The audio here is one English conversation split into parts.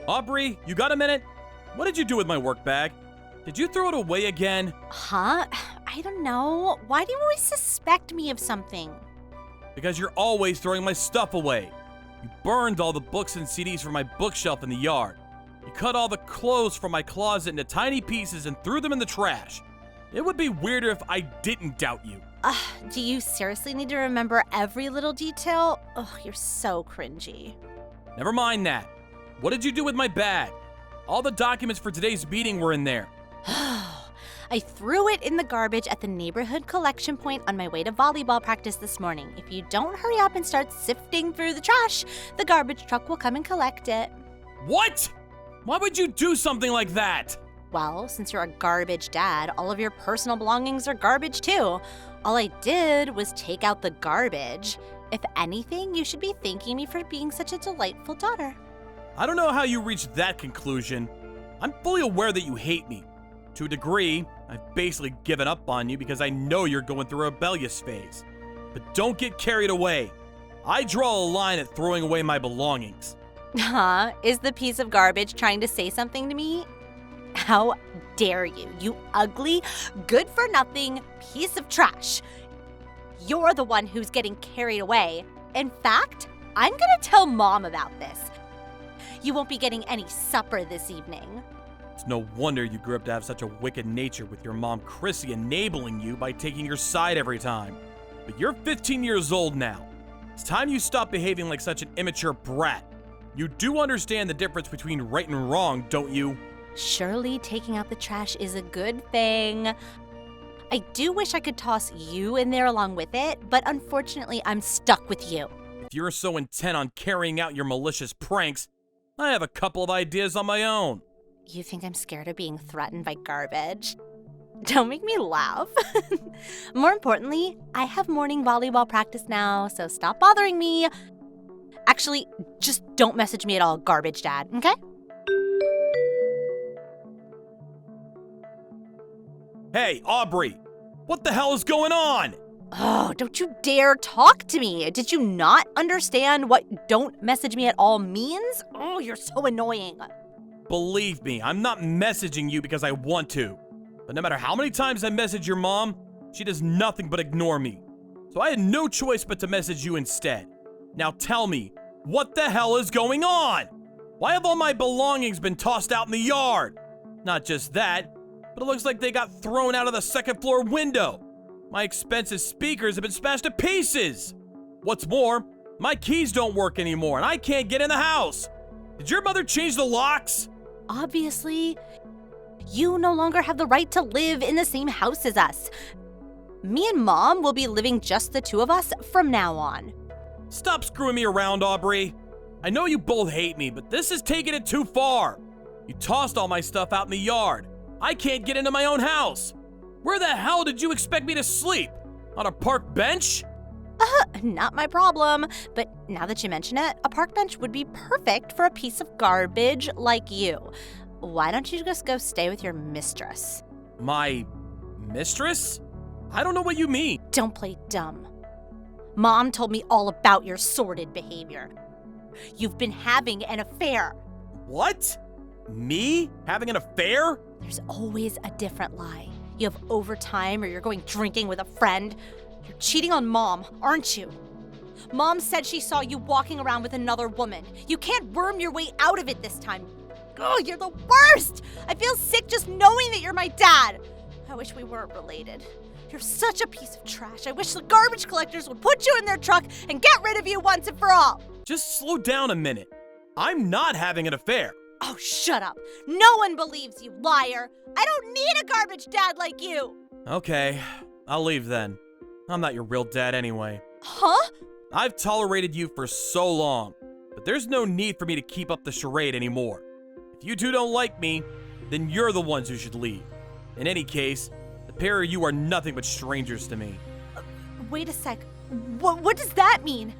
Aubrey, you got a minute? What did you do with my work bag? Did you throw it away again? Huh? I don't know. Why do you always suspect me of something? Because you're always throwing my stuff away. You burned all the books and CDs from my bookshelf in the yard. You cut all the clothes from my closet into tiny pieces and threw them in the trash. It would be weirder if I didn't doubt you. Do you seriously need to remember every little detail? Oh, you're so cringy. Never mind that. What did you do with my bag? All the documents for today's meeting were in there. I threw it in the garbage at the neighborhood collection point on my way to volleyball practice this morning. If you don't hurry up and start sifting through the trash, the garbage truck will come and collect it. What? Why would you do something like that? Well, since you're a garbage dad, all of your personal belongings are garbage too. All I did was take out the garbage. If anything, you should be thanking me for being such a delightful daughter. I don't know how you reached that conclusion. I'm fully aware that you hate me. To a degree, I've basically given up on you because I know you're going through a rebellious phase. But don't get carried away. I draw a line at throwing away my belongings. Huh? Is the piece of garbage trying to say something to me? How dare you, you ugly, good-for-nothing piece of trash. You're the one who's getting carried away. In fact, I'm gonna tell Mom about this. You won't be getting any supper this evening. It's no wonder you grew up to have such a wicked nature with your mom Chrissy enabling you by taking your side every time. But you're 15 years old now. It's time you stop behaving like such an immature brat. You do understand the difference between right and wrong, don't you? Surely taking out the trash is a good thing. I do wish I could toss you in there along with it, but unfortunately I'm stuck with you. If you're so intent on carrying out your malicious pranks, I have a couple of ideas on my own. You think I'm scared of being threatened by garbage? Don't make me laugh. More importantly, I have morning volleyball practice now, so stop bothering me. Actually, just don't message me at all, garbage dad, okay? Hey, Aubrey! What the hell is going on? Oh, don't you dare talk to me. Did you not understand what don't message me at all means? Oh, you're so annoying. Believe me, I'm not messaging you because I want to. But no matter how many times I message your mom, she does nothing but ignore me. So I had no choice but to message you instead. Now tell me, what the hell is going on? Why have all my belongings been tossed out in the yard? Not just that, but it looks like they got thrown out of the second floor window. My expensive speakers have been smashed to pieces. What's more, my keys don't work anymore and I can't get in the house. Did your mother change the locks? Obviously, you no longer have the right to live in the same house as us. Me and Mom will be living just the two of us from now on. Stop screwing me around, Aubrey. I know you both hate me, but this is taking it too far. You tossed all my stuff out in the yard. I can't get into my own house. Where the hell did you expect me to sleep? On a park bench? Not my problem. But now that you mention it, a park bench would be perfect for a piece of garbage like you. Why don't you just go stay with your mistress? My mistress? I don't know what you mean. Don't play dumb. Mom told me all about your sordid behavior. You've been having an affair. What? Me? Having an affair? There's always a different lie. You have overtime or you're going drinking with a friend. You're cheating on Mom, aren't you? Mom said she saw you walking around with another woman. You can't worm your way out of it this time. Oh, you're the worst! I feel sick just knowing that you're my dad. I wish we weren't related. You're such a piece of trash. I wish the garbage collectors would put you in their truck and get rid of you once and for all. Just slow down a minute. I'm not having an affair. Oh, shut up. No one believes you, liar. I don't need a garbage dad like you. Okay, I'll leave then. I'm not your real dad anyway. Huh? I've tolerated you for so long, but there's no need for me to keep up the charade anymore. If you two don't like me, then you're the ones who should leave. In any case, the pair of you are nothing but strangers to me. Wait a sec. What does that mean?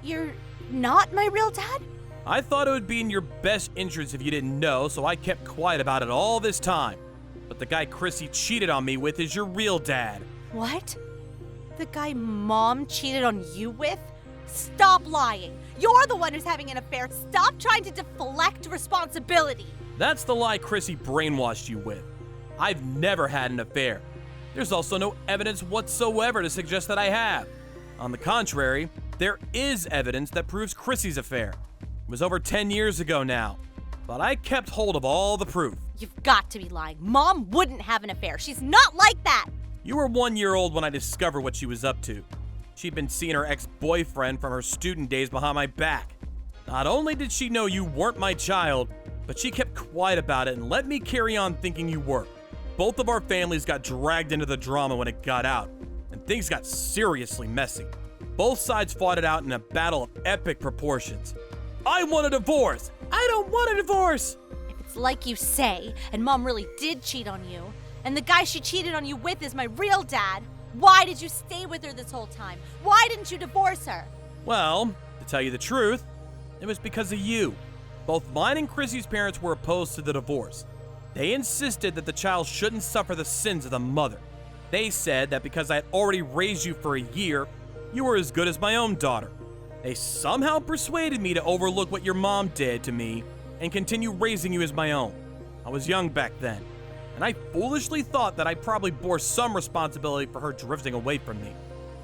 You're not my real dad? I thought it would be in your best interest if you didn't know, so I kept quiet about it all this time. But the guy Chrissy cheated on me with is your real dad. What? The guy Mom cheated on you with? Stop lying. You're the one who's having an affair. Stop trying to deflect responsibility. That's the lie Chrissy brainwashed you with. I've never had an affair. There's also no evidence whatsoever to suggest that I have. On the contrary, there is evidence that proves Chrissy's affair. It was over 10 years ago now, but I kept hold of all the proof. You've got to be lying. Mom wouldn't have an affair. She's not like that. You were 1 year old when I discovered what she was up to. She'd been seeing her ex-boyfriend from her student days behind my back. Not only did she know you weren't my child, but she kept quiet about it and let me carry on thinking you were. Both of our families got dragged into the drama when it got out, and things got seriously messy. Both sides fought it out in a battle of epic proportions. I want a divorce! I don't want a divorce! If it's like you say, and Mom really did cheat on you, and the guy she cheated on you with is my real dad, why did you stay with her this whole time? Why didn't you divorce her? Well, to tell you the truth, it was because of you. Both mine and Chrissy's parents were opposed to the divorce. They insisted that the child shouldn't suffer the sins of the mother. They said that because I had already raised you for a year, you were as good as my own daughter. They somehow persuaded me to overlook what your mom did to me and continue raising you as my own. I was young back then, and I foolishly thought that I probably bore some responsibility for her drifting away from me.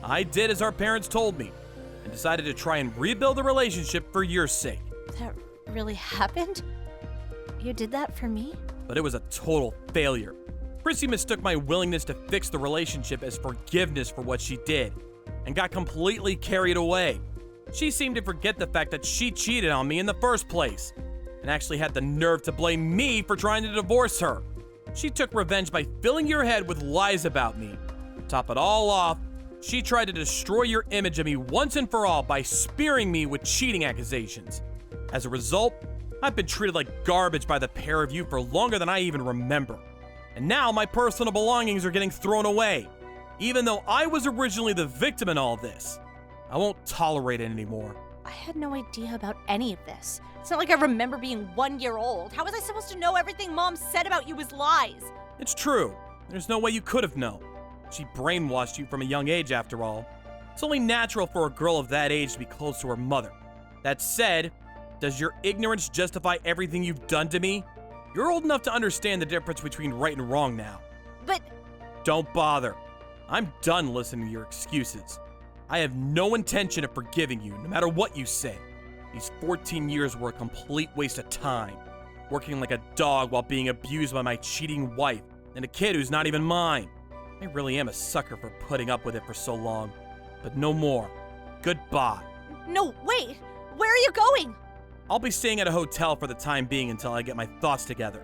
I did as our parents told me, and decided to try and rebuild the relationship for your sake. That really happened? You did that for me? But it was a total failure. Chrissy mistook my willingness to fix the relationship as forgiveness for what she did, and got completely carried away. She seemed to forget the fact that she cheated on me in the first place, and actually had the nerve to blame me for trying to divorce her. She took revenge by filling your head with lies about me. To top it all off, she tried to destroy your image of me once and for all by spearing me with cheating accusations. As a result, I've been treated like garbage by the pair of you for longer than I even remember. And now my personal belongings are getting thrown away, even though I was originally the victim in all this. I won't tolerate it anymore. I had no idea about any of this. It's not like I remember being 1 year old. How was I supposed to know everything Mom said about you was lies? It's true. There's no way you could have known. She brainwashed you from a young age, after all. It's only natural for a girl of that age to be close to her mother. That said, does your ignorance justify everything you've done to me? You're old enough to understand the difference between right and wrong now. But Don't bother. I'm done listening to your excuses. I have no intention of forgiving you, no matter what you say. These 14 years were a complete waste of time. Working like a dog while being abused by my cheating wife and a kid who's not even mine. I really am a sucker for putting up with it for so long. But no more. Goodbye. no, wait! Where are you going? I'll be staying at a hotel for the time being until I get my thoughts together.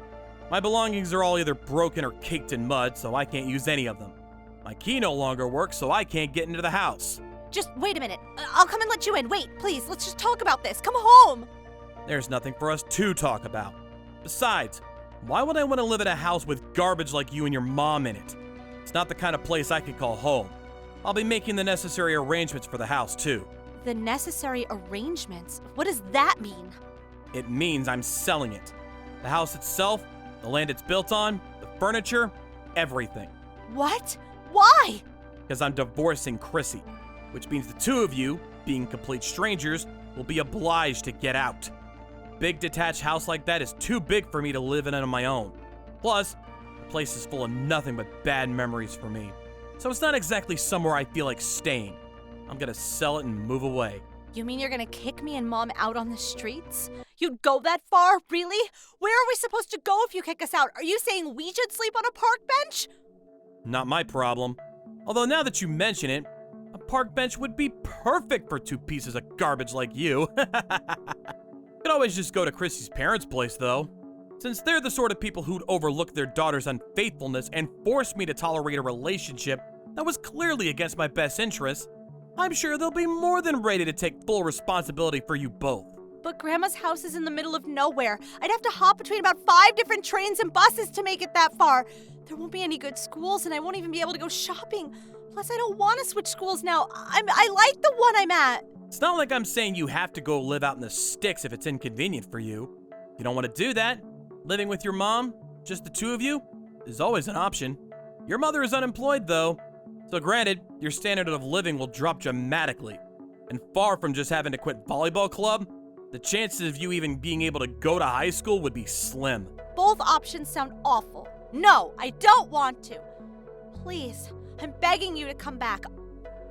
My belongings are all either broken or caked in mud, so I can't use any of them. My key no longer works, so I can't get into the house. Just wait a minute. I'll come and let you in. Wait, please, let's just talk about this. Come home! There's nothing for us to talk about. Besides, why would I want to live in a house with garbage like you and your mom in it? It's not the kind of place I could call home. I'll be making the necessary arrangements for the house, too. The necessary arrangements? What does that mean? It means I'm selling it. The house itself, the land it's built on, the furniture, everything. What? Why? Because I'm divorcing Chrissy, which means the two of you, being complete strangers, will be obliged to get out. A big detached house like that is too big for me to live in on my own. Plus, the place is full of nothing but bad memories for me. So it's not exactly somewhere I feel like staying. I'm gonna sell it and move away. You mean you're gonna kick me and Mom out on the streets? You'd go that far? Really? Where are we supposed to go if you kick us out? Are you saying we should sleep on a park bench? Not my problem. Although now that you mention it, a park bench would be perfect for two pieces of garbage like you. Could always just go to Chrissy's parents' place, though. Since they're the sort of people who'd overlook their daughter's unfaithfulness and force me to tolerate a relationship that was clearly against my best interests, I'm sure they'll be more than ready to take full responsibility for you both. But Grandma's house is in the middle of nowhere. I'd have to hop between about 5 different trains and buses to make it that far. There won't be any good schools, and I won't even be able to go shopping. Plus, I don't want to switch schools now. I like the one I'm at. It's not like I'm saying you have to go live out in the sticks if it's inconvenient for you. If you don't want to do that, living with your mom, just the two of you, is always an option. Your mother is unemployed, though. So granted, your standard of living will drop dramatically. And far from just having to quit volleyball club, the chances of you even being able to go to high school would be slim. Both options sound awful. No, I don't want to. Please, I'm begging you to come back.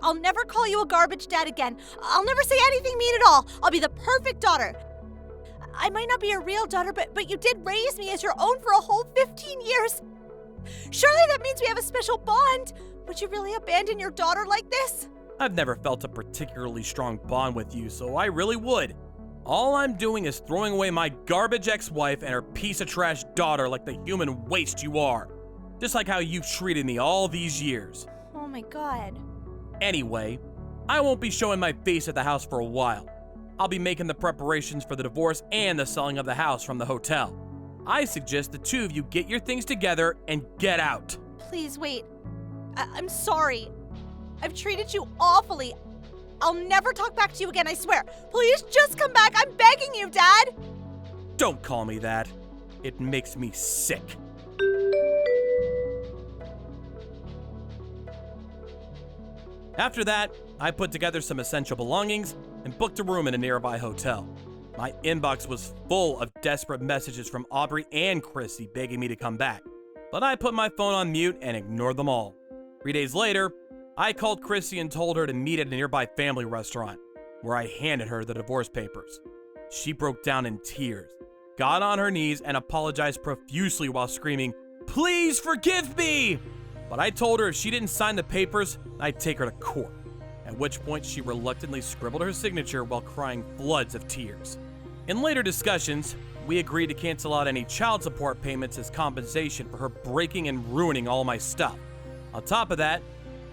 I'll never call you a garbage dad again. I'll never say anything mean at all. I'll be the perfect daughter. I might not be your real daughter, but you did raise me as your own for a whole 15 years. Surely that means we have a special bond. Would you really abandon your daughter like this? I've never felt a particularly strong bond with you, so I really would. All I'm doing is throwing away my garbage ex-wife and her piece of trash daughter like the human waste you are. Just like how you've treated me all these years. Oh my God. Anyway, I won't be showing my face at the house for a while. I'll be making the preparations for the divorce and the selling of the house from the hotel. I suggest the two of you get your things together and get out. Please wait. I'm sorry. I've treated you awfully. I'll never talk back to you again, I swear. Please just come back. I'm begging you, Dad. Don't call me that. It makes me sick. After that, I put together some essential belongings and booked a room in a nearby hotel. My inbox was full of desperate messages from Aubrey and Chrissy begging me to come back, but I put my phone on mute and ignored them all. 3 days later, I called Chrissy and told her to meet at a nearby family restaurant, where I handed her the divorce papers. She broke down in tears, got on her knees, and apologized profusely while screaming, "Please forgive me!" But I told her if she didn't sign the papers, I'd take her to court, at which point she reluctantly scribbled her signature while crying floods of tears. In later discussions, we agreed to cancel out any child support payments as compensation for her breaking and ruining all my stuff. On top of that,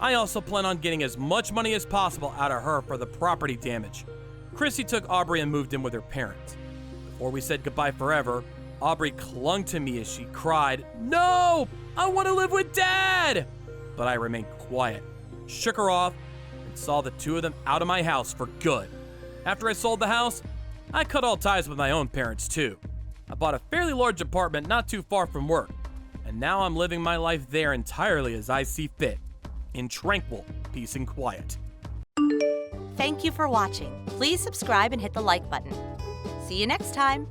I also plan on getting as much money as possible out of her for the property damage. Chrissy took Aubrey and moved in with her parents. Before we said goodbye forever, Aubrey clung to me as she cried, "No! I want to live with Dad!" But I remained quiet, shook her off, and saw the two of them out of my house for good. After I sold the house, I cut all ties with my own parents too. I bought a fairly large apartment not too far from work, and now I'm living my life there entirely as I see fit, in tranquil peace and quiet. Thank you for watching. Please subscribe and hit the like button. See you next time.